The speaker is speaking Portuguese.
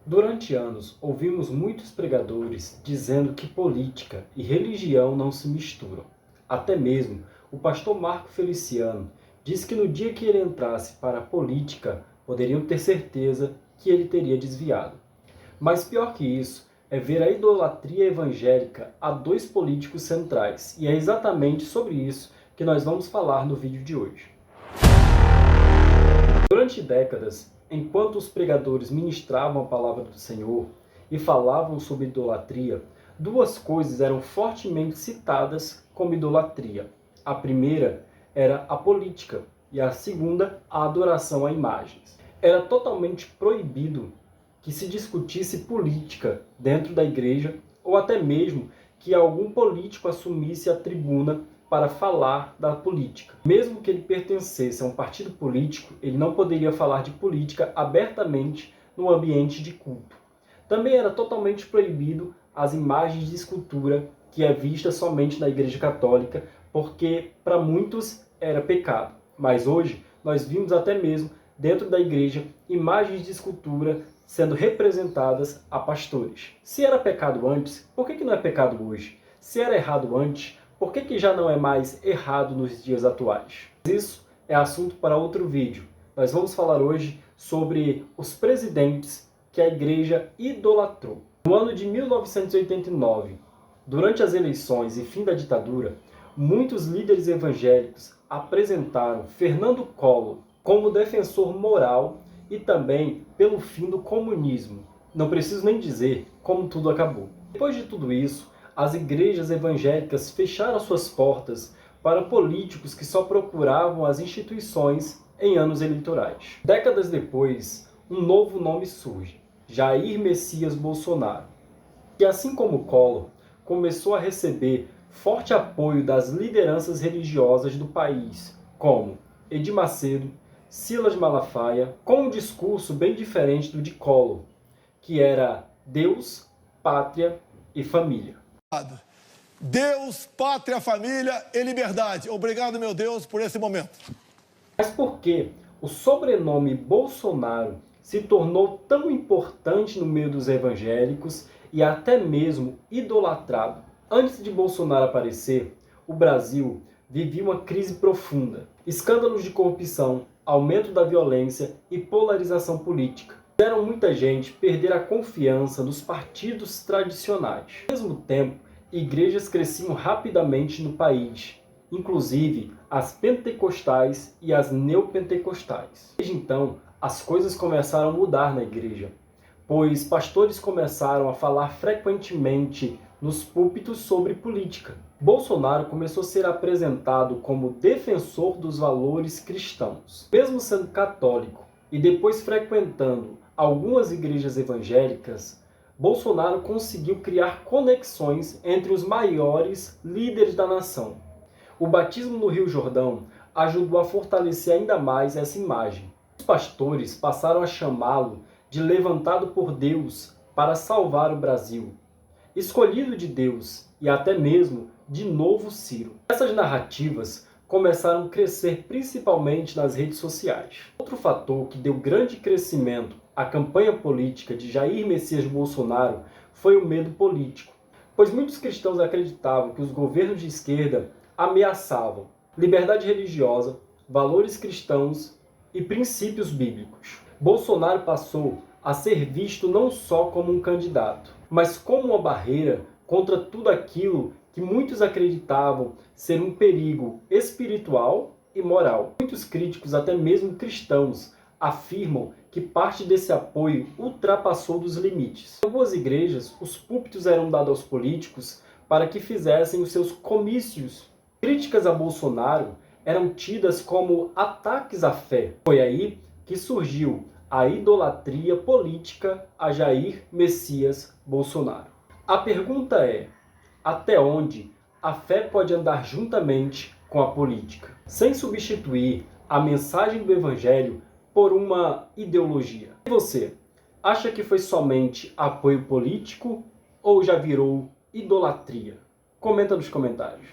Durante anos, ouvimos muitos pregadores dizendo que política e religião não se misturam. Até mesmo o pastor Marco Feliciano disse que no dia que ele entrasse para a política, poderiam ter certeza que ele teria desviado. Mas pior que isso é ver a idolatria evangélica a dois políticos centrais. E é exatamente sobre isso que nós vamos falar no vídeo de hoje. Durante décadas, enquanto os pregadores ministravam a palavra do Senhor e falavam sobre idolatria, duas coisas eram fortemente citadas como idolatria. A primeira era a política e a segunda, a adoração a imagens. Era totalmente proibido que se discutisse política dentro da igreja ou até mesmo que algum político assumisse a tribuna para falar da política. Mesmo que ele pertencesse a um partido político, ele não poderia falar de política abertamente no ambiente de culto. Também era totalmente proibido as imagens de escultura que é vista somente na Igreja Católica, porque para muitos era pecado. Mas hoje nós vimos até mesmo dentro da igreja imagens de escultura sendo representadas a pastores. Se era pecado antes, por que não é pecado hoje? Se era errado antes, por que já não é mais errado nos dias atuais? Isso é assunto para outro vídeo. Nós vamos falar hoje sobre os presidentes que a igreja idolatrou. No ano de 1989, durante as eleições e fim da ditadura, muitos líderes evangélicos apresentaram Fernando Collor como defensor moral e também pelo fim do comunismo. Não preciso nem dizer como tudo acabou. Depois de tudo isso, as igrejas evangélicas fecharam suas portas para políticos que só procuravam as instituições em anos eleitorais. Décadas depois, um novo nome surge: Jair Messias Bolsonaro, que assim como Collor, começou a receber forte apoio das lideranças religiosas do país, como Edir Macedo, Silas Malafaia, com um discurso bem diferente do de Collor, que era Deus, pátria e família. Deus, pátria, família e liberdade. Obrigado, meu Deus, por esse momento. Mas por que o sobrenome Bolsonaro se tornou tão importante no meio dos evangélicos e até mesmo idolatrado? Antes de Bolsonaro aparecer, o Brasil vivia uma crise profunda. Escândalos de corrupção, aumento da violência e polarização política fizeram muita gente perder a confiança nos partidos tradicionais. Ao mesmo tempo, igrejas cresciam rapidamente no país, inclusive as pentecostais e as neopentecostais. Desde então, as coisas começaram a mudar na igreja, pois pastores começaram a falar frequentemente nos púlpitos sobre política. Bolsonaro começou a ser apresentado como defensor dos valores cristãos. Mesmo sendo católico e depois frequentando algumas igrejas evangélicas, Bolsonaro conseguiu criar conexões entre os maiores líderes da nação. O batismo no Rio Jordão ajudou a fortalecer ainda mais essa imagem. Os pastores passaram a chamá-lo de levantado por Deus para salvar o Brasil, escolhido de Deus e até mesmo de novo Ciro. Essas narrativas começaram a crescer principalmente nas redes sociais. Outro fator que deu grande crescimento à campanha política de Jair Messias Bolsonaro foi o medo político, pois muitos cristãos acreditavam que os governos de esquerda ameaçavam liberdade religiosa, valores cristãos e princípios bíblicos. Bolsonaro passou a ser visto não só como um candidato, mas como uma barreira contra tudo aquilo que muitos acreditavam ser um perigo espiritual e moral. Muitos críticos, até mesmo cristãos, afirmam que parte desse apoio ultrapassou dos limites. Em algumas igrejas, os púlpitos eram dados aos políticos para que fizessem os seus comícios. Críticas a Bolsonaro eram tidas como ataques à fé. Foi aí que surgiu a idolatria política a Jair Messias Bolsonaro. A pergunta é: até onde a fé pode andar juntamente com a política, sem substituir a mensagem do Evangelho por uma ideologia? E você, acha que foi somente apoio político ou já virou idolatria? Comenta nos comentários.